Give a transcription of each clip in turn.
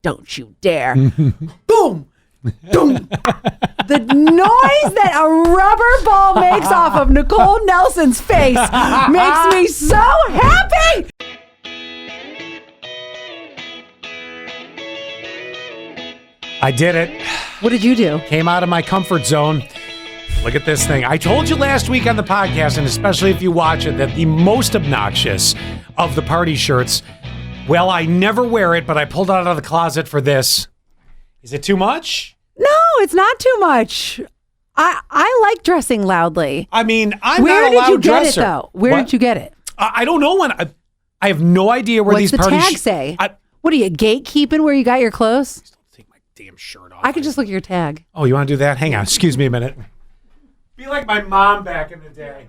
don't you dare. Boom. Boom. The noise that a rubber ball makes off of Nicole Nelson's face makes me so happy. I did it. What did you do? Came out of my comfort zone. Look at this thing. I told you last week on the podcast, and especially if you watch it, that the most obnoxious of the party shirts, well, I never wear it, but I pulled it out of the closet for this. Is it too much? No, it's not too much. I like dressing loudly. I mean, I'm Where not a loud did you get dresser. it, though? Where did you get it? I don't know when. I have no idea where What's these the party tag say? I What are you, gatekeeping where you got your clothes? take my damn shirt off. I could just look at your tag. Oh, you want to do that? Hang on. Excuse me a minute. Be like my mom back in the day.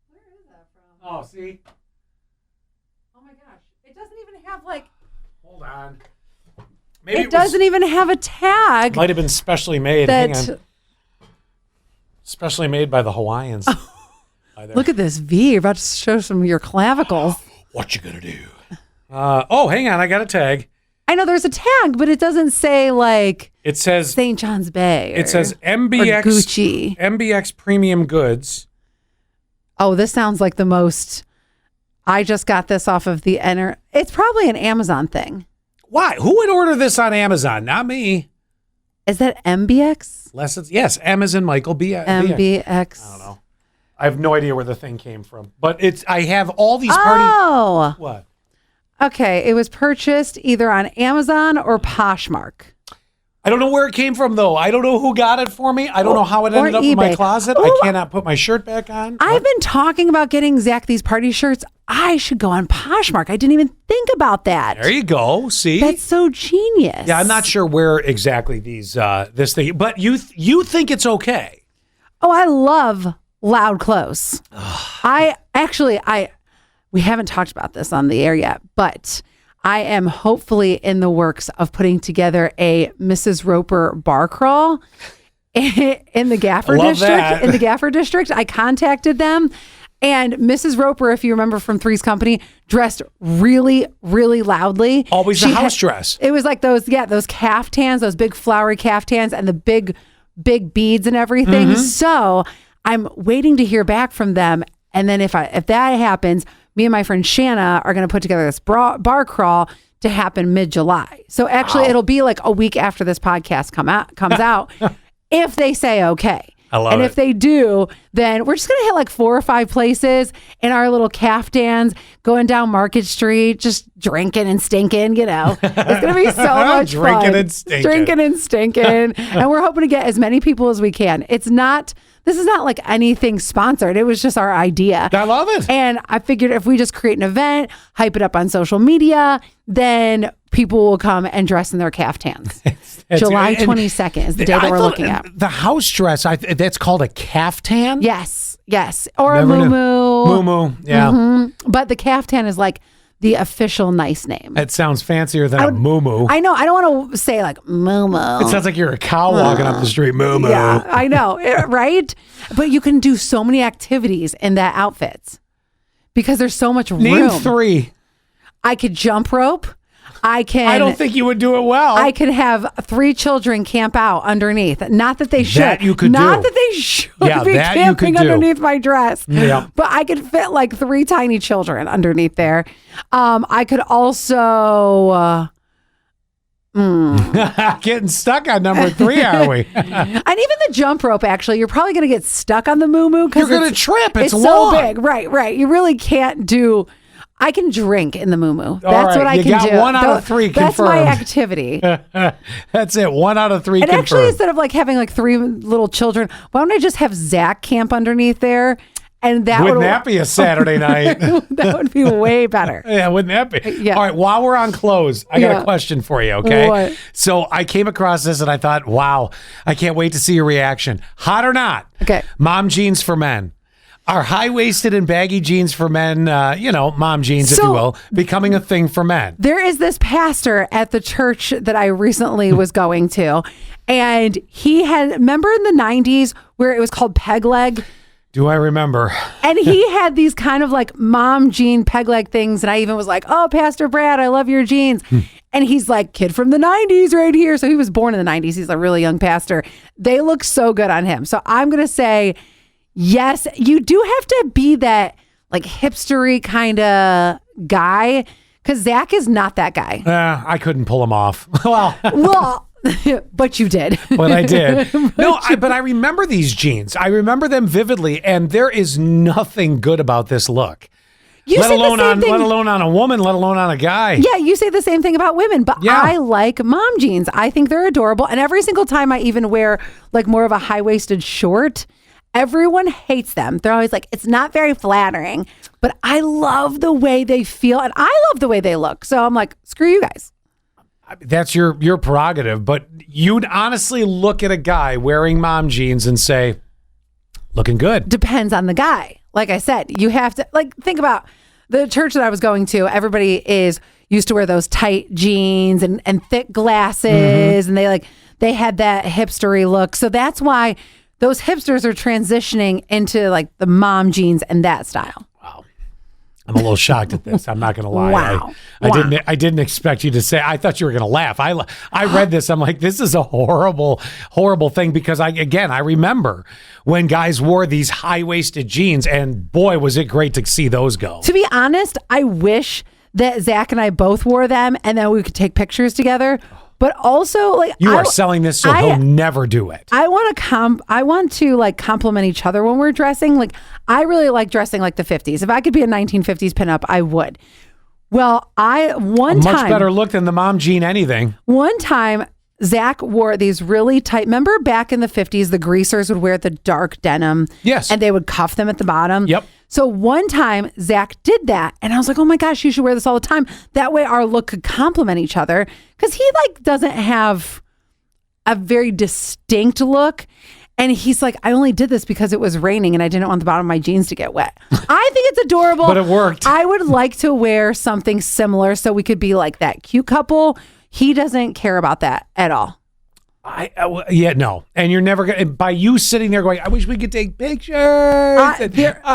Where is that from? Oh, see? Oh my gosh. It doesn't even have like... Hold on. Maybe It doesn't even have a tag. Might have been specially made. Hang on. Specially made by the Hawaiians. Look at this V. You're about to show some of your clavicles. What you gonna do? Oh, hang on. I got a tag. I know there's a tag, but it doesn't say like It says St. John's Bay. it says MBX or Gucci. MBX Premium Goods. Oh, this sounds like the most. I just got this off of the It's probably an Amazon thing. Why? Who would order this on Amazon? Not me. Is that MBX? Yes, Amazon Michael B. MBX. I don't know. I have no idea where the thing came from, but I have all these party. Oh. What? Okay, it was purchased either on Amazon or Poshmark. I don't know where it came from, though. I don't know who got it for me. I don't know how it ended up in my eBay. closet. Ooh. I cannot put my shirt back on. I've been talking about getting Zach these party shirts. I should go on Poshmark. I didn't even think about that. There you go. See? That's so genius. Yeah, I'm not sure where exactly these this thing, but you think it's okay. Oh, I love loud clothes. We haven't talked about this on the air yet, but I am hopefully in the works of putting together a Mrs. Roper bar crawl in the Gaffer Love district. that. In the Gaffer district, I contacted them, and Mrs. Roper, if you remember from Three's Company, dressed really, really loudly. Always the house dress. It was like those caftans, those big flowery caftans, and the big beads and everything. Mm-hmm. So I'm waiting to hear back from them, and then if that happens, me and my friend Shanna are going to put together this bar crawl to happen mid-July. So actually, It'll be like a week after this podcast comes out, if they say okay. I love and it. if they do, then we're just going to hit like 4 or 5 places in our little caftans, going down Market Street, just drinking and stinking, you know. It's going to be so much fun. Drinking and stinking. Drinking and stinking. And we're hoping to get as many people as we can. This is not like anything sponsored. It was just our idea. I love it. And I figured if we just create an event, hype it up on social media, then people will come and dress in their caftans. July 22nd is the day that we're looking at. The house dress, that's called a caftan? Yes. Or Never a knew. muumuu. Muumuu, yeah. Mm-hmm. But the caftan is like the official nice name. It sounds fancier than a muumuu. I know. I don't want to say like muumuu. It sounds like you're a cow walking up the street. Muumuu. Yeah, I know. Right? But you can do so many activities in that outfit because there's so much room. Name 3. I could jump rope. I don't think you would do it well. I could have 3 children camp out underneath. Not that they should. That you could Not do. that they should Yeah, be that you camping could do. underneath my dress. Yeah. But I could fit like 3 tiny children underneath there. I could also... Getting stuck on number 3, are we? And even the jump rope, actually, you're probably going to get stuck on the muumuu. You're going to trip. It's so long. big. Right. You really can't do... I can drink in the muumuu. That's right, what I you can got do. 1 out of 3 That's my confirmed. activity. That's it. 1 out of 3 And confirmed. actually, instead of like having like 3 little children, why don't I just have Zach camp underneath there? And Wouldn't that be a Saturday night? That would be way better. Yeah, wouldn't that be? Yeah. All right, while we're on clothes, I got a question for you, okay? What? So I came across this and I thought, wow, I can't wait to see your reaction. Hot or not? Okay. Mom jeans for men. Are high-waisted and baggy jeans for men, mom jeans, if you will, becoming a thing for men? There is this pastor at the church that I recently was going to, and he had, remember in the 90s where it was called peg leg? Do I remember? And he had these kind of like mom jean peg leg things. And I even was like, oh, Pastor Brad, I love your jeans. And he's like, kid from the 90s right here. So he was born in the 90s. He's a really young pastor. They look so good on him. So I'm going to say, yes, you do have to be that like hipstery kind of guy, because Zach is not that guy. I couldn't pull him off. Well, but you did. But I did. No, but I remember these jeans. I remember them vividly, and there is nothing good about this look. Let alone on a woman, let alone on a guy. Yeah, you say the same thing about women, but Yeah. I like mom jeans. I think they're adorable. And every single time I even wear like more of a high-waisted short, everyone hates them. They're always like, it's not very flattering, but I love the way they feel and I love the way they look. So I'm like, screw you guys. That's your prerogative, but you'd honestly look at a guy wearing mom jeans and say, looking good. Depends on the guy. Like I said, you have to like think about the church that I was going to. Everybody is used to wear those tight jeans and thick glasses, and they had that hipstery look. So that's why those hipsters are transitioning into like the mom jeans and that style. Wow. I'm a little shocked at this. I'm not going to lie. Wow. I didn't expect you to say, I thought you were going to laugh. I read this. I'm like, this is a horrible, horrible thing, because I remember when guys wore these high-waisted jeans, and boy, was it great to see those go. To be honest, I wish that Zach and I both wore them and then we could take pictures together. But also, like, you are selling this, so he'll never do it. I want to like compliment each other when we're dressing. Like, I really like dressing like the 50s. If I could be a 1950s pinup, I would. Well, much better look than the mom jean anything. One time, Zach wore these really tight. Remember back in the 50s, the greasers would wear the dark denim. Yes. And they would cuff them at the bottom. Yep. So one time Zach did that, and I was like, oh my gosh, you should wear this all the time. That way our look could complement each other, because he like doesn't have a very distinct look. And he's like, I only did this because it was raining and I didn't want the bottom of my jeans to get wet. I think it's adorable. But it worked. I would like to wear something similar so we could be like that cute couple. He doesn't care about that at all. No, and you're never gonna. By you sitting there going, I wish we could take pictures.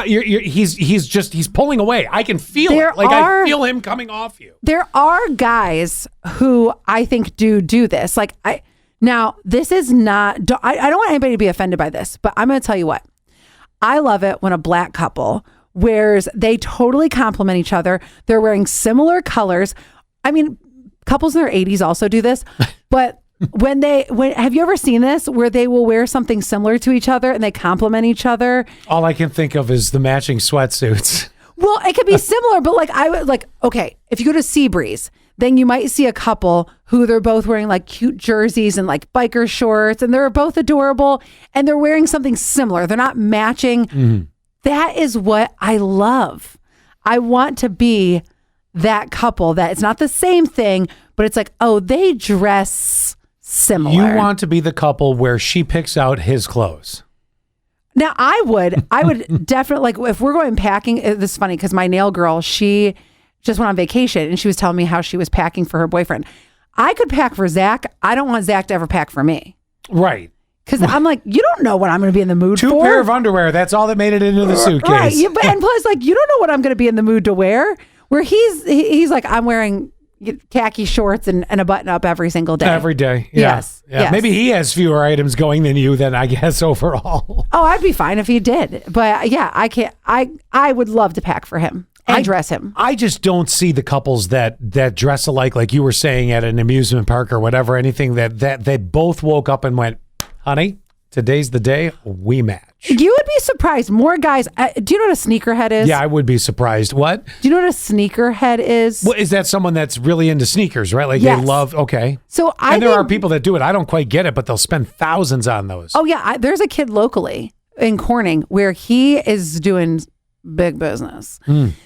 He's pulling away. I can feel it. Like, I feel him coming off you. There are guys who I think do this. Like now, this is not. I don't want anybody to be offended by this, but I'm going to tell you what. I love it when a black couple wears. They totally complement each other. They're wearing similar colors. I mean, couples in their 80s also do this, but. When have you ever seen this where they will wear something similar to each other and they complement each other? All I can think of is the matching sweatsuits. Well, it could be similar, but like I would like, okay, if you go to Seabreeze, then you might see a couple who they're both wearing like cute jerseys and like biker shorts, and they're both adorable and they're wearing something similar. They're not matching. Mm-hmm. That is what I love. I want to be that couple that it's not the same thing, but it's like, oh, they dress similar. You want to be the couple where she picks out his clothes. Now, I would definitely, like, if we're going packing, this is funny because my nail girl, she just went on vacation and she was telling me how she was packing for her boyfriend. I could pack for Zach. I don't want Zach to ever pack for me. Right. Because I'm like, you don't know what I'm going to be in the mood for. 2 pair of underwear. That's all that made it into the suitcase. Right. And plus, like, you don't know what I'm going to be in the mood to wear. Where he's like, I'm wearing khaki shorts and a button up every single day. Every day. Yeah. Yes. Yeah. Yes. Maybe he has fewer items going than you then, I guess, overall. Oh, I'd be fine if he did. But yeah, I can't. I would love to pack for him and dress him. I just don't see the couples that dress alike, like you were saying at an amusement park or whatever, anything that they both woke up and went, honey, today's the day we match. You would be surprised. More guys. Do you know what a sneakerhead is? Yeah, I would be surprised. What? Do you know what a sneakerhead is? Well, is that someone that's really into sneakers, right? Like yes. They love, okay. So there are people that do it. I don't quite get it, but they'll spend thousands on those. Oh, yeah. There's a kid locally in Corning where he is doing big business.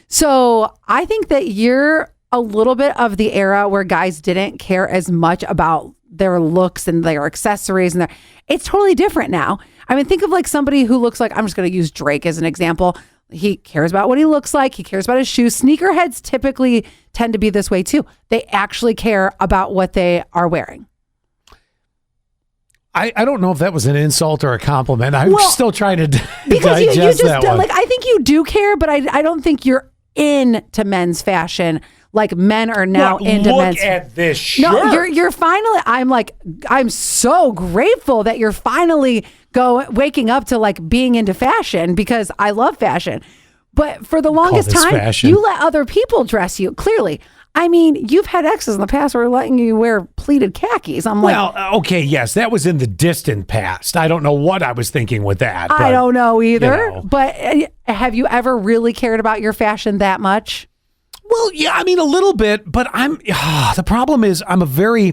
So I think that you're a little bit of the era where guys didn't care as much about their looks and their accessories, and it's totally different now. I mean, think of like somebody who looks like, I'm just going to use Drake as an example. He cares about what he looks like. He cares about his shoes. Sneakerheads typically tend to be this way too. They actually care about what they are wearing. I don't know if that was an insult or a compliment. I'm Well, still trying to because you digest just that one. like, I think you do care, but I don't think you're into men's fashion like men are now into men's. Look at this shirt. No, you're finally. I'm so grateful that you're finally waking up to like being into fashion, because I love fashion. But for the longest time, fashion. you let other people dress you. Clearly, I mean, you've had exes in the past who are letting you wear pleated khakis. I'm like, well, okay, yes, that was in the distant past. I don't know what I was thinking with that. I don't know either. you know. But have you ever really cared about your fashion that much? Well, yeah, I mean a little bit, but the problem is I'm a very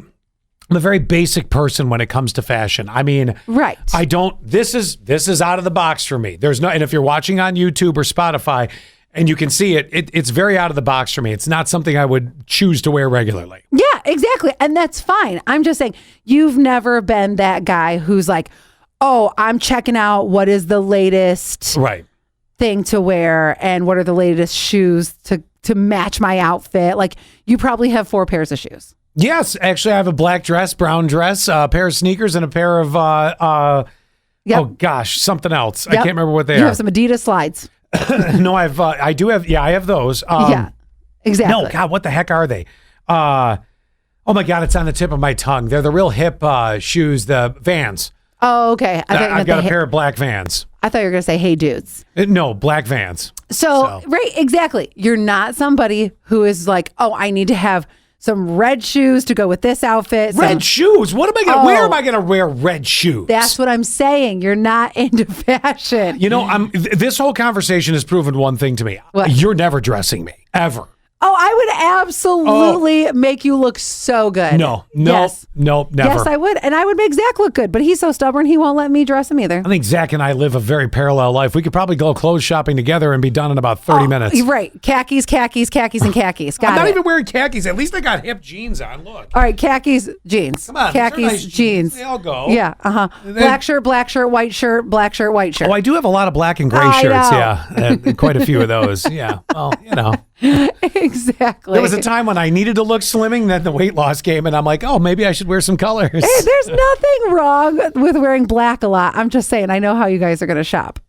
basic person when it comes to fashion. I mean, Right. I don't. This is out of the box for me. There's no, and if you're watching on YouTube or Spotify, and you can see it's very out of the box for me. It's not something I would choose to wear regularly. Yeah, exactly. And that's fine. I'm just saying, you've never been that guy who's like, oh, I'm checking out what is the latest Right. thing to wear and what are the latest shoes to match my outfit. Like, you probably have 4 pairs of shoes. Yes, actually, I have a black dress, brown dress, a pair of sneakers, and a pair of Yep. oh gosh, something else. I Yep. can't remember what they You are. have some Adidas slides. No, I do have. Yeah, I have those. Yeah, exactly. No, God, what the heck are they? Oh my God, it's on the tip of my tongue. They're the real hip shoes, the Vans. Oh, okay. I've got a pair of black Vans. I thought you were going to say, hey, dudes. No, black Vans. So, right, exactly. You're not somebody who is like, oh, I need to have some red shoes to go with this outfit. Red shoes? What am I going to, where am I going to wear red shoes? That's what I'm saying. You're not into fashion. You know, this whole conversation has proven one thing to me. What? You're never dressing me, ever. Oh, I would absolutely make you look so good. No, Yes. never. Yes, I would. And I would make Zach look good, but he's so stubborn, he won't let me dress him either. I think Zach and I live a very parallel life. We could probably go clothes shopping together and be done in about 30 minutes. Right. Khakis, and khakis. Got I'm not it. even wearing khakis. At least I got hip jeans on. Look. All right, khakis, jeans. Come on, these are khakis, nice jeans. They all go. Yeah, black shirt, white shirt, white shirt. Oh, I do have a lot of black and gray I shirts. know. Yeah, quite a few of those. Yeah. Well, you know. Exactly. There was a time when I needed to look slimming, then the weight loss came, and I'm like, oh, maybe I should wear some colors. Hey, there's nothing wrong with wearing black a lot. I'm just saying, I know how you guys are going to shop.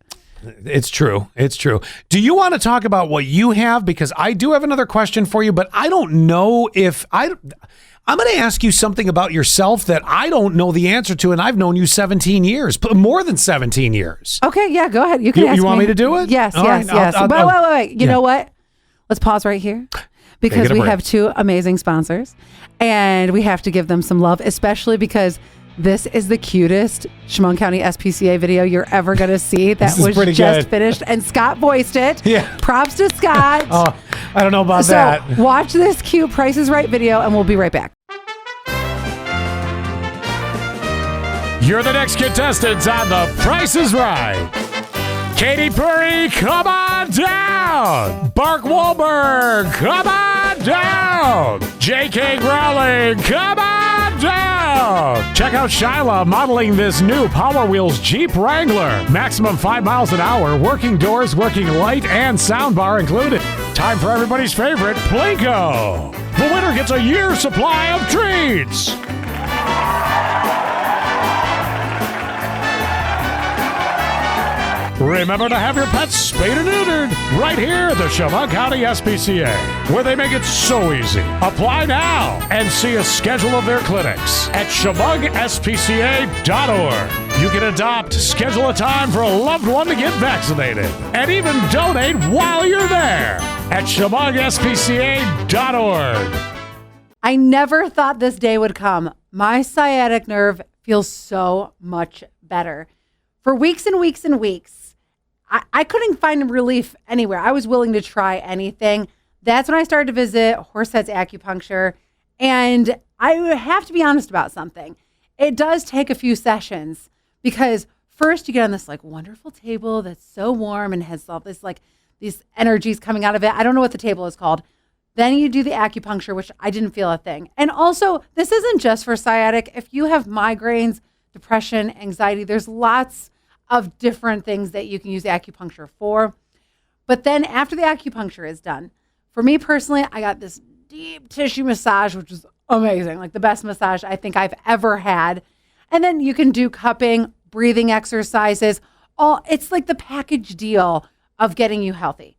It's true. It's true. Do you want to talk about what you have? Because I do have another question for you, but I don't know if I'm going to ask you something about yourself that I don't know the answer to, and I've known you 17 years, more than 17 years. Okay, yeah, go ahead. You can ask You want me to do it? Yes, All yes, right, yes. Wait. You yeah. know what? Let's pause right here because Take a we break. have 2 amazing sponsors, and we have to give them some love, especially because this is the cutest Chemung County SPCA video you're ever going to see. That This is was pretty just good. finished, and Scott voiced it. Yeah. Props to Scott. Oh, I don't know about So that. watch this cute Price is Right video, and we'll be right back. You're the next contestant on The Price is Right. Katy Perry, come on down. Mark Wahlberg, come on down. J.K. Rowling, come on down. Check out Shyla modeling this new Power Wheels Jeep Wrangler. Maximum 5 miles an hour, working doors, working light, and soundbar included. Time for everybody's favorite, Plinko. The winner gets a year's supply of treats. Remember to have your pets spayed and neutered right here at the Chemung County SPCA, where they make it so easy. Apply now and see a schedule of their clinics at ChemungSPCA.org. You can adopt, schedule a time for a loved one to get vaccinated, and even donate while you're there at ChemungSPCA.org. I never thought this day would come. My sciatic nerve feels so much better. For weeks and weeks and weeks, I couldn't find relief anywhere. I was willing to try anything. That's when I started to visit Horseheads Acupuncture. And I have to be honest about something. It does take a few sessions because first you get on this like wonderful table that's so warm and has all this like these energies coming out of it. I don't know what the table is called. Then you do the acupuncture, which I didn't feel a thing. And also, this isn't just for sciatic. If you have migraines, depression, anxiety, there's lots of different things that you can use acupuncture for. But then after the acupuncture is done, for me personally, I got this deep tissue massage, which is amazing, like the best massage I think I've ever had. And then you can do cupping, breathing exercises. It's like the package deal of getting you healthy.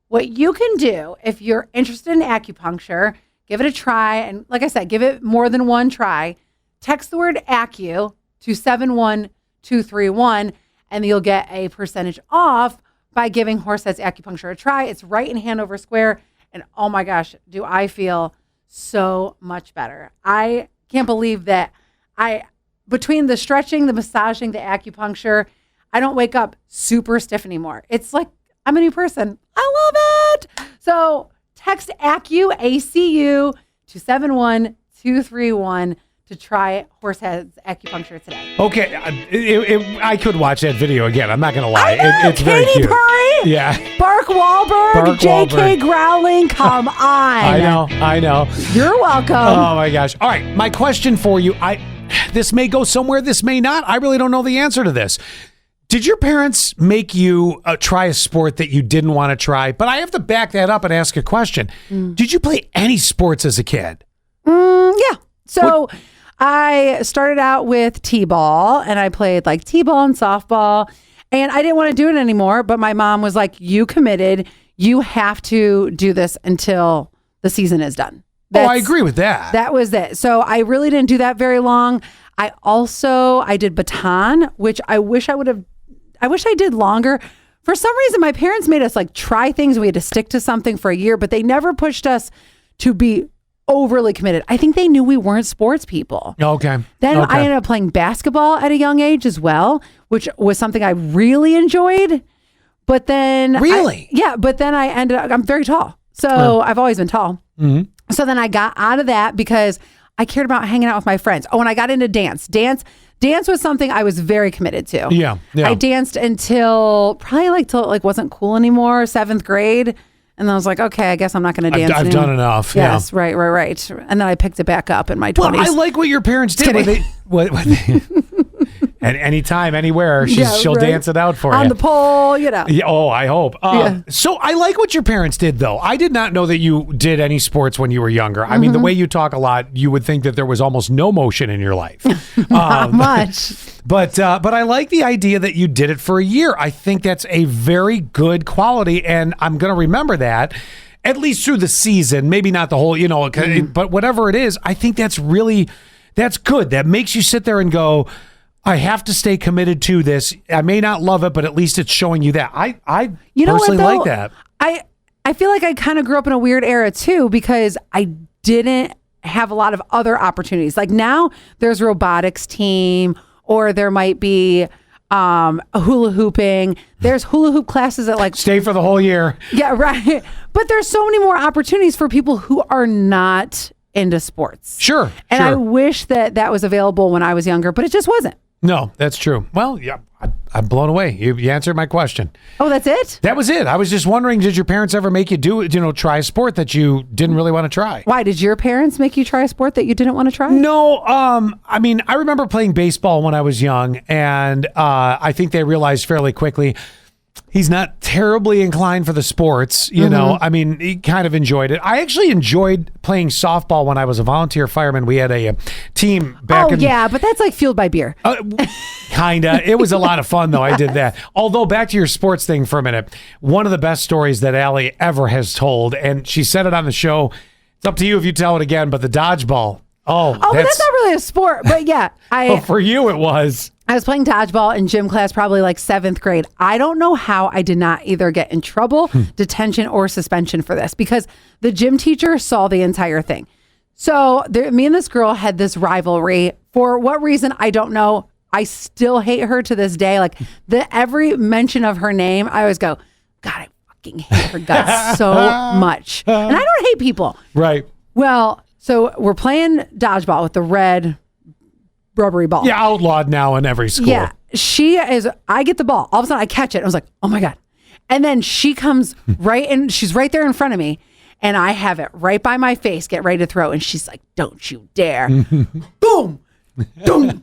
What you can do if you're interested in acupuncture, give it a try. And like I said, give it more than one try. Text the word acu to 71231 and you'll get a percentage off by giving Horseheads Acupuncture a try. It's right in Hanover Square. And oh my gosh, do I feel so much better. I can't believe that between the stretching, the massaging, the acupuncture, I don't wake up super stiff anymore. It's like I'm a new person. I love it. So text ACU to 71231 to try Horseheads Acupuncture today. Okay, I could watch that video again. I'm not going to lie. It's Katy very cute. Perry, yeah. Bark Wahlberg, J.K. Growling. Come on. I know. You're welcome. Oh my gosh. All right, my question for you. This may go somewhere. This may not. I really don't know the answer to this. Did your parents make you try a sport that you didn't want to try? But I have to back that up and ask a question. Did you play any sports as a kid? Yeah. So I started out with t-ball, and I played like t-ball and softball, and I didn't want to do it anymore. But my mom was like, "You committed. You have to do this until the season is done." I agree with that. That was it. So I really didn't do that very long. I did baton, which I wish I did longer. For some reason, my parents made us like try things. We had to stick to something for a year, but they never pushed us to be overly committed. I think they knew we weren't sports people. Okay. Then I ended up playing basketball at a young age as well, which was something I really enjoyed. But then I'm very tall. So I've always been tall. Mm-hmm. So then I got out of that because I cared about hanging out with my friends. Oh, and I got into dance. Dance was something I was very committed to. Yeah. I danced until probably till it wasn't cool anymore, 7th grade. And I was like, okay, I guess I'm not going to dance I've anymore. done enough. Yes, yeah. Right. And then I picked it back up in my 20s. Well, I like what your parents did. And anytime, anywhere, she'll dance it out for you. On the pole, Yeah, I hope. So I like what your parents did, though. I did not know that you did any sports when you were younger. I mean, the way you talk a lot, you would think that there was almost no motion in your life. Not much. But I like the idea that you did it for a year. I think that's a very good quality, and I'm going to remember that. At least through the season, maybe not the whole, but whatever it is, I think that's good. That makes you sit there and go, I have to stay committed to this. I may not love it, but at least it's showing you that. I personally like that. I feel like I kind of grew up in a weird era too, because I didn't have a lot of other opportunities. Like now there's robotics team, or there might be hula hooping. There's hula hoop classes that stay for the whole year. Yeah, right. But there's so many more opportunities for people who are not into sports. Sure. And I wish that was available when I was younger, but it just wasn't. No, that's true. Well, yeah, I'm blown away. You answered my question. Oh, that's it? That was it. I was just wondering, did your parents ever make you try a sport that you didn't really want to try? Why? Did your parents make you try a sport that you didn't want to try? No. I mean, I remember playing baseball when I was young, and I think they realized fairly quickly he's not terribly inclined for the sports, I mean, he kind of enjoyed it. I actually enjoyed playing softball when I was a volunteer fireman. We had a team back but that's like fueled by beer. Kinda. It was a lot of fun, though. I did that. Although, back to your sports thing for a minute, one of the best stories that Allie ever has told, and she said it on the show, it's up to you if you tell it again, but the dodgeball. But that's not really a sport. But yeah, for you it was. I was playing dodgeball in gym class, probably 7th grade. I don't know how I did not either get in trouble, detention, or suspension for this, because the gym teacher saw the entire thing. So me and this girl had this rivalry. For what reason, I don't know. I still hate her to this day. Every mention of her name, I always go, God, I fucking hate her guts so much. And I don't hate people. Right. Well, so we're playing dodgeball with the red rubbery ball. Yeah, outlawed now in every school. Yeah, I get the ball. All of a sudden I catch it. I was like, oh my God. And then she comes right in. She's right there in front of me. And I have it right by my face, get ready to throw. And she's like, don't you dare. Boom. Boom.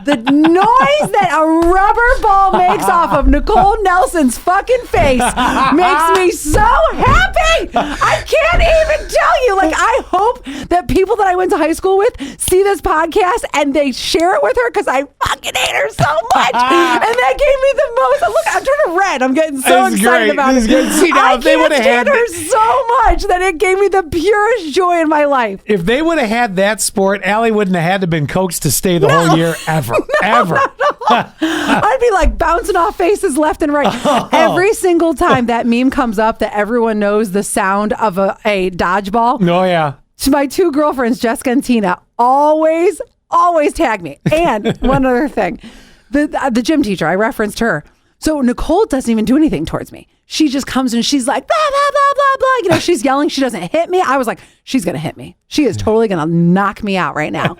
The noise that a rubber ball makes off of Nicole Nelson's fucking face makes me so happy. I can't even tell you. Like, I hope that people that I went to high school with see this podcast and they share it with her because I fucking hate her so much. And that gave me the most. Look, I'm turning red. I'm getting so excited about it. See, now, I can't stand her so much that it gave me the purest joy in my life. If they would have had that sport, Allie wouldn't have had to been coaxed to stay the whole year ever. Ever. I'd be like bouncing off faces left and right. Every single time that meme comes up that everyone knows the sound of a dodgeball. Oh, yeah. My two girlfriends, Jessica and Tina, always tag me. And one other thing, the gym teacher, I referenced her. So Nicole doesn't even do anything towards me. She just comes and she's like, blah, blah, blah, blah, blah. You know, she's yelling. She doesn't hit me. I was like, she's going to hit me. She is totally going to knock me out right now.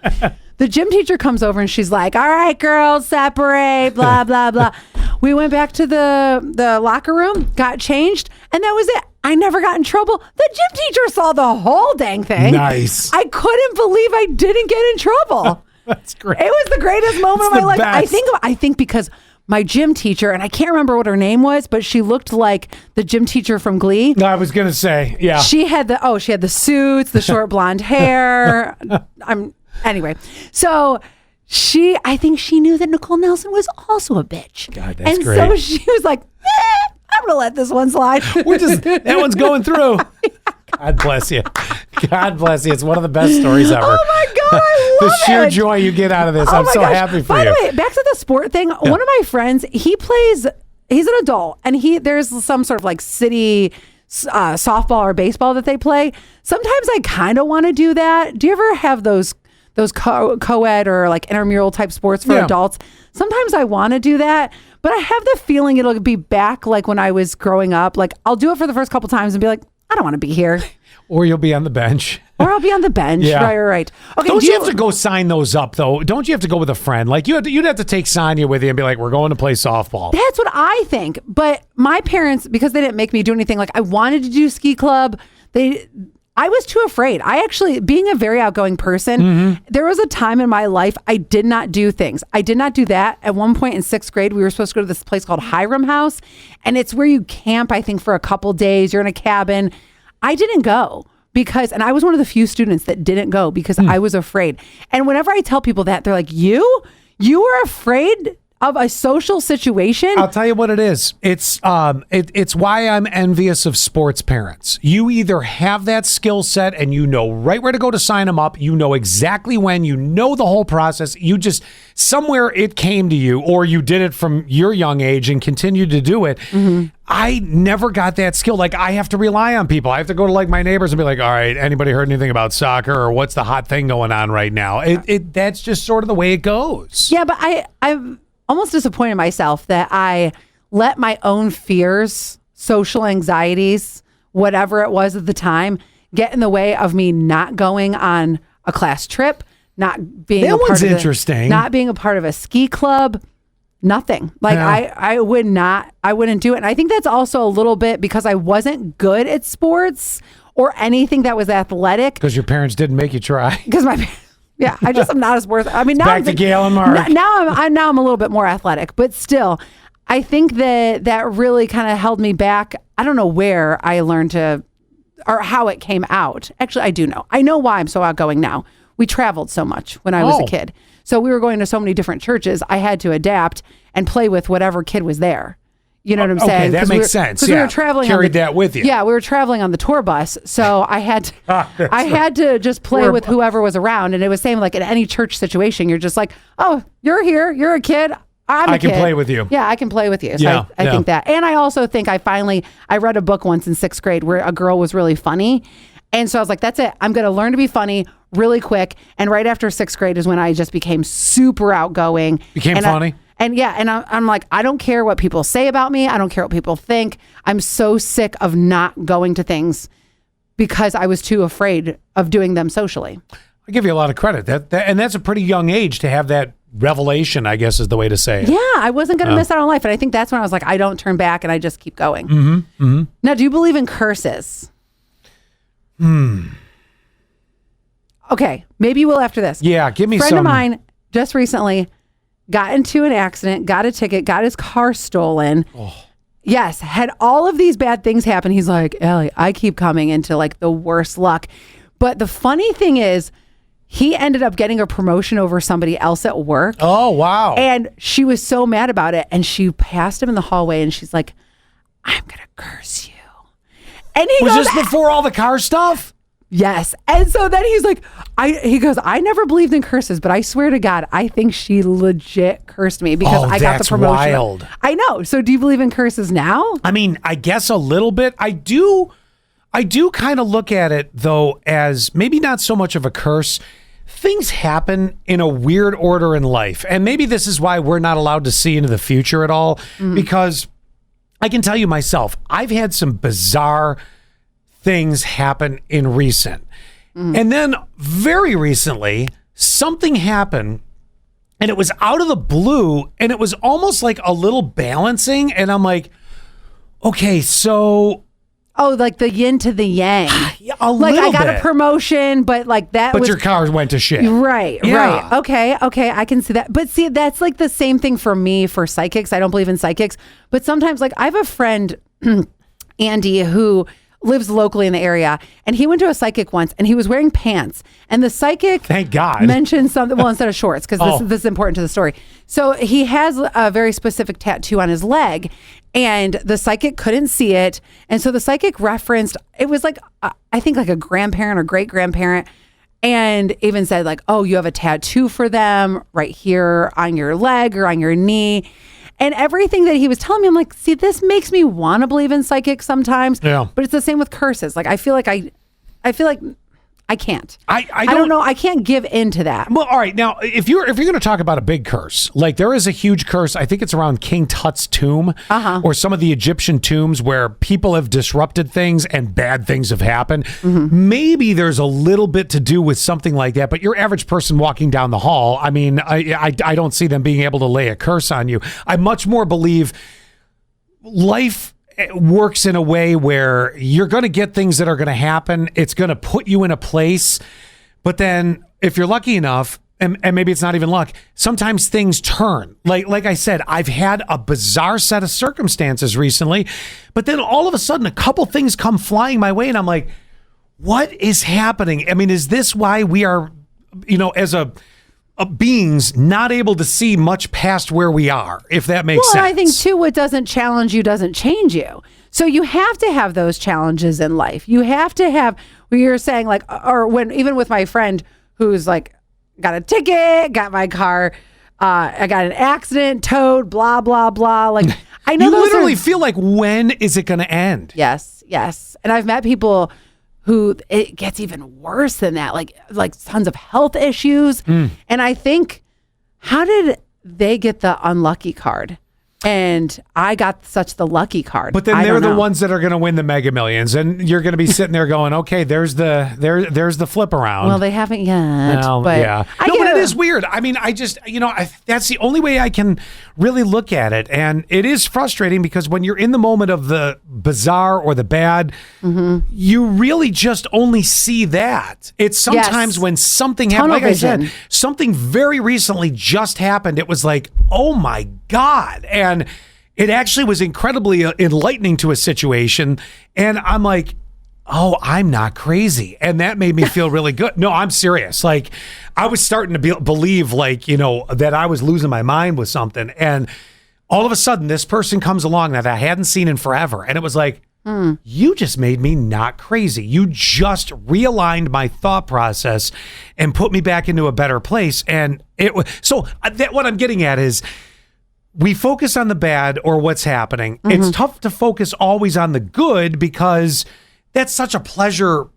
The gym teacher comes over and she's like, all right, girls, separate, blah, blah, blah. We went back to the locker room, got changed, and that was it. I never got in trouble. The gym teacher saw the whole dang thing. Nice. I couldn't believe I didn't get in trouble. That's great. It was the greatest moment of my life. I think because my gym teacher, and I can't remember what her name was, but she looked like the gym teacher from Glee. No, I was going to say, yeah. She had the suits, the short blonde hair. Anyway. So I think she knew that Nicole Nelson was also a bitch. God, that's and great. So she was like, I'm going to let this one slide. That one's going through. God bless you. God bless you. It's one of the best stories ever. Oh my God, I love the sheer it. joy you get out of this. I'm so happy for By you. the way, back to the sport thing. Yeah. One of my friends, he's an adult, and there's some sort of like city softball or baseball that they play. Sometimes I kind of want to do that. Do you ever have those co-ed or like intramural type sports for adults? Sometimes I want to do that, but I have the feeling it'll be back like when I was growing up. Like I'll do it for the first couple times and be like, I don't want to be here. Or you'll be on the bench. Or I'll be on the bench. Yeah. Right. Okay. Don't you have to go sign those up though? Don't you have to go with a friend? Like you'd have to take Sonya with you and be like, we're going to play softball. That's what I think. But my parents, because they didn't make me do anything, like I wanted to do ski club. I was too afraid. I actually, being a very outgoing person, there was a time in my life I did not do things. I did not do that. At one point in 6th grade, we were supposed to go to this place called Hiram House. And it's where you camp, I think, for a couple days. You're in a cabin. I didn't go and I was one of the few students that didn't go because I was afraid. And whenever I tell people that, they're like, you were afraid of a social situation? I'll tell you what it is. It's why I'm envious of sports parents. You either have that skill set and you know right where to go to sign them up. You know exactly when. You know the whole process. You just somewhere it came to you, or you did it from your young age and continued to do it. I never got that skill. Like I have to rely on people. I have to go to like my neighbors and be like, all right, anybody heard anything about soccer or what's the hot thing going on right now? That's just sort of the way it goes. Yeah, but I've almost disappointed myself that I let my own fears, social anxieties, whatever it was at the time, get in the way of me not going on a class trip, not being not being a part of a ski club. Nothing. Like I wouldn't do it. And I think that's also a little bit because I wasn't good at sports or anything that was athletic. Because your parents didn't make you try. Because I'm not as worth. I mean, now back to Gail and Mark. Now I'm a little bit more athletic, but still, I think that really kind of held me back. I don't know where I learned or how it came out. Actually, I do know. I know why I'm so outgoing now. We traveled so much when I was a kid. So we were going to so many different churches. I had to adapt and play with whatever kid was there. You know what I'm saying? Okay, that makes sense. Because we were traveling. Carried that with you. Yeah, we were traveling on the tour bus. So I had to just play with whoever was around. And it was same like in any church situation. You're just like, oh, you're here. You're a kid. I can play with you. Yeah, I can play with you. So I think that. And I also think I read a book once in 6th grade where a girl was really funny. And so I was like, that's it. I'm going to learn to be funny really quick. And right after 6th grade is when I just became super outgoing. Became funny? I'm like, I don't care what people say about me. I don't care what people think. I'm so sick of not going to things because I was too afraid of doing them socially. I give you a lot of credit. And that's a pretty young age to have that revelation, I guess is the way to say it. Yeah, I wasn't going to miss out on life. And I think that's when I was like, I don't turn back and I just keep going. Now, do you believe in curses? Okay, maybe you will after this. Yeah, give me some. Friend of mine just recently got into an accident, got a ticket, got his car stolen. Oh. Yes, had all of these bad things happen. He's like, Ellie, I keep coming into like the worst luck. But the funny thing is, he ended up getting a promotion over somebody else at work. Oh, wow. And she was so mad about it. And she passed him in the hallway and she's like, I'm going to curse you. And he was goes, this before all the car stuff? Yes. And so then he's like, he goes, I never believed in curses, but I swear to God, I think she legit cursed me because I got the promotion. Wild. I know. So do you believe in curses now? I mean, I guess a little bit. I do kind of look at it, though, as maybe not so much of a curse. Things happen in a weird order in life. And maybe this is why we're not allowed to see into the future at all, because I can tell you myself, I've had some bizarre things happen in recent. And then very recently, something happened and it was out of the blue and it was almost like a little balancing. And I'm like, okay, so... Oh, like the yin to the yang. Yeah, a like little I got bit. a promotion, but like that But was... your car went to shit. Right, Yeah. right. Okay, I can see that. But see, that's like the same thing for me for psychics. I don't believe in psychics. But sometimes, like, I have a friend, Andy, who lives locally in the area, and he went to a psychic once, and he was wearing pants, and the psychic Thank God. mentioned something, well, instead of shorts, because this is important to the story. So he has a very specific tattoo on his leg, and the psychic couldn't see it, and so the psychic referenced, it was like, I think like a grandparent or great-grandparent, and even said like, oh, you have a tattoo for them right here on your leg or on your knee. And everything that he was telling me, I'm like, see, this makes me want to believe in psychics sometimes. Yeah. But it's the same with curses. Like, I feel like I can't. I don't know. I can't give in to that. Well, all right. Now, if you're going to talk about a big curse, like there is a huge curse. I think it's around King Tut's tomb or some of the Egyptian tombs where people have disrupted things and bad things have happened. Maybe there's a little bit to do with something like that. But your average person walking down the hall, I mean, I don't see them being able to lay a curse on you. I much more believe life works in a way where you're going to get things that are going to happen. It's going to put you in a place. But then if you're lucky enough, and maybe it's not even luck, sometimes things turn. Like I said, I've had a bizarre set of circumstances recently, but then all of a sudden a couple things come flying my way and I'm like, what is happening? I mean, is this why we are, as a beings not able to see much past where we are, if that makes sense. Well, I think too, what doesn't challenge you doesn't change you. So you have to have those challenges in life. You have to have, where you're saying like, or when, even with my friend who's like, got a ticket, got my car, I got an accident, towed, blah, blah, blah. Like, I know you those literally feel like, when is it going to end? Yes. And I've met people who it gets even worse than that, like tons of health issues. And I think, how did they get the unlucky card? And I got such the lucky card. But then they're the ones that are going to win the Mega Millions, and you're going to be sitting there going, "Okay, there's the flip around." Well, they haven't yet. Well, but yeah, but it is weird. I mean, I just, that's the only way I can really look at it, and it is frustrating because when you're in the moment of the bizarre or the bad, you really just only see that. It's sometimes when something happened, like I said, something very recently just happened. It was like, oh my God, and it actually was incredibly enlightening to a situation. And I'm like, oh, I'm not crazy. And that made me feel really good. No, I'm serious. Like, I was starting to believe, like, that I was losing my mind with something. And all of a sudden, this person comes along that I hadn't seen in forever. And it was like, you just made me not crazy. You just realigned my thought process and put me back into a better place. And what I'm getting at is, we focus on the bad or what's happening. It's tough to focus always on the good because that's such a pleasure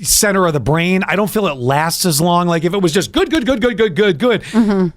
center of the brain. I don't feel it lasts as long. Like if it was just good.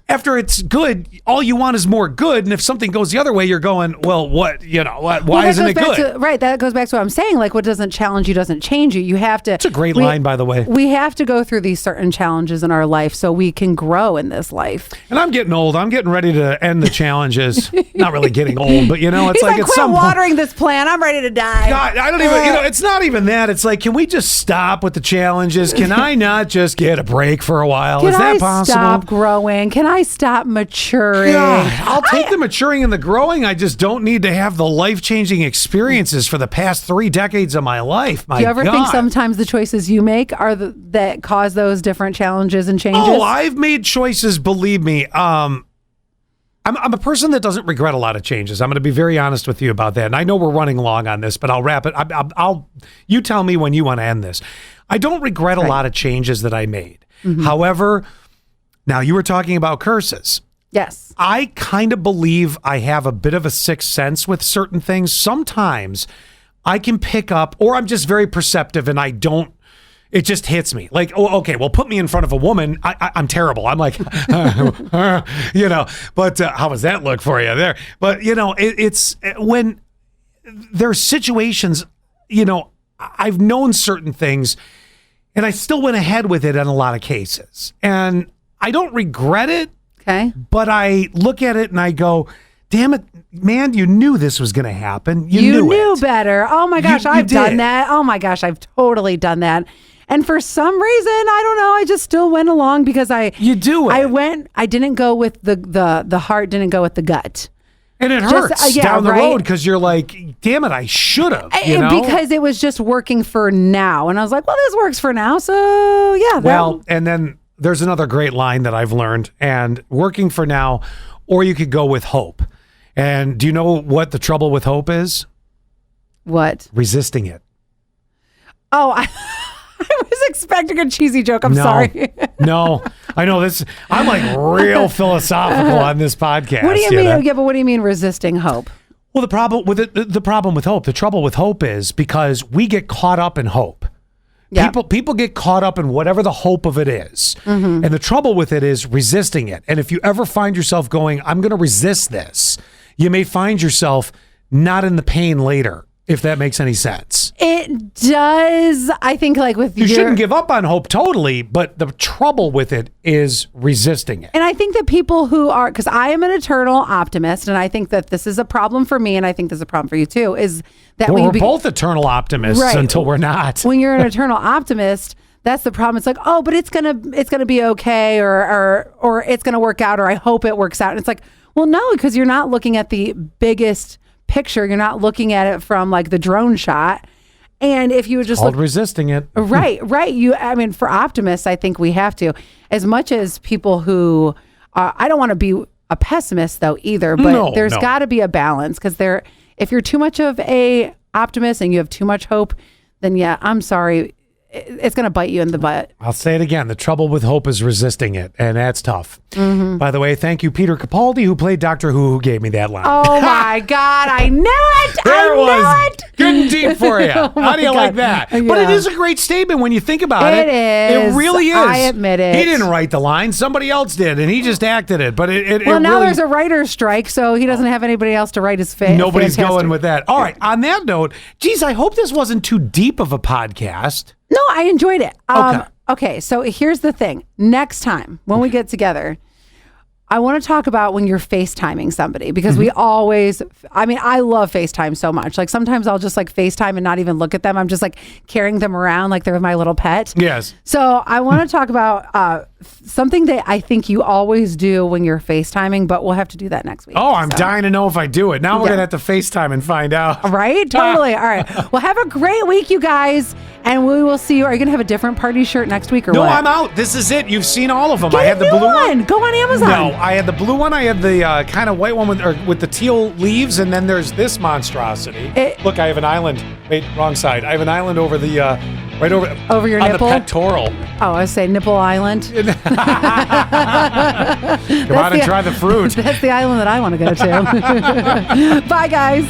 After it's good, all you want is more good. And if something goes the other way, you're going, well, what, why isn't it good? Right. That goes back to what I'm saying. Like what doesn't challenge you doesn't change you. You have to. It's a great line, by the way. We have to go through these certain challenges in our life so we can grow in this life. And I'm getting old. I'm getting ready to end the challenges. Not really getting old, but it's He's like at quit some watering this plant. I'm ready to die. God, I don't even, it's not even that. It's like, can we just stop with the challenges? Can I not just get a break for a while? Can Is that I possible? stop growing? Can I stop maturing? God, I'll take the maturing and the growing. I just don't need to have the life-changing experiences for the past 3 decades of my life. My Do you ever think God. sometimes the choices you make are that cause those different challenges and changes? Oh, I've made choices, believe me. I'm a person that doesn't regret a lot of changes. I'm going to be very honest with you about that. And I know we're running long on this, but I'll wrap it. You tell me when you want to end this. I don't regret a lot of changes that I made. Mm-hmm. However, now you were talking about curses. Yes. I kind of believe I have a bit of a sixth sense with certain things. Sometimes I can pick up, or I'm just very perceptive and it just hits me like, oh, okay, well, put me in front of a woman. I'm terrible. I'm like, but how does that look for you there? But, it's when there's situations, I've known certain things and I still went ahead with it in a lot of cases. And I don't regret it. Okay. But I look at it and I go, damn it, man, you knew this was going to happen. You knew it. better. Oh my gosh, I've done that. Oh my gosh, I've totally done that. And for some reason, I don't know, I just still went along because You do it. I didn't go with the heart, didn't go with the gut. And it hurts down the road because you're like, damn it, I should have. Because it was just working for now. And I was like, well, this works for now. So yeah. Well, and then there's another great line that I've learned, and working for now, or you could go with hope. And do you know what the trouble with hope is? What? Resisting it. Oh, I was expecting a cheesy joke. I'm sorry. No, I know this. I'm like real philosophical on this podcast. What do you mean? Yeah, but what do you mean resisting hope? Well, the problem with the problem with hope, the trouble with hope is because we get caught up in hope. Yep. People get caught up in whatever the hope of it is. Mm-hmm. And the trouble with it is resisting it. And if you ever find yourself going, I'm going to resist this, you may find yourself not in the pain later, if that makes any sense. It does. I think like with you shouldn't give up on hope totally, but the trouble with it is resisting it. And I think that people who are, because I am an eternal optimist, and I think that this is a problem for me, and I think this is a problem for you too, is that we're both eternal optimists until we're not. When you're an eternal optimist, that's the problem. It's like, oh, but it's gonna be okay, or it's gonna work out, or I hope it works out. And it's like, well, no, because you're not looking at the biggest picture. You're not looking at it from like the drone shot. And if you would just resisting it. Right. For optimists, I think we have to, as much as people who, I don't want to be a pessimist though either, but there's got to be a balance, because if you're too much of a optimist and you have too much hope, then yeah, I'm sorry, it's going to bite you in the butt. I'll say it again. The trouble with hope is resisting it, and that's tough. Mm-hmm. By the way, thank you, Peter Capaldi, who played Doctor Who gave me that line. Oh my God, I knew it! There it was. Good and deep for you. How do you like that? Yeah. But it is a great statement when you think about it. It is. It really is. I admit it. He didn't write the line. Somebody else did, and he just acted it. But now there's a writer's strike, so he doesn't have anybody else to write his face. Nobody's going with that. All right. On that note, geez, I hope this wasn't too deep of a podcast. No, I enjoyed it. Okay, so here's the thing. Next time when we get together, I want to talk about when you're FaceTiming somebody, because we always, I love FaceTime so much. Like sometimes I'll just like FaceTime and not even look at them. I'm just like carrying them around like they're my little pet. Yes. So I want to talk about something that I think you always do when you're FaceTiming, but we'll have to do that next week. Oh, I'm dying to know if I do it. Now we're going to have to FaceTime and find out. Right? Totally. All right. Well, have a great week, you guys. And we will see you. Are you going to have a different party shirt next week or what? No, I'm out. This is it. You've seen all of them. I had the blue one. Go on Amazon. No, I had the blue one. I had the kind of white one with the teal leaves. And then there's this monstrosity. Look, I have an island. Wait, wrong side. I have an island over the, right over your on nipple? the pectoral. Oh, I was saying Nipple Island. Come on and try the fruit. That's the island that I want to go to. Bye, guys.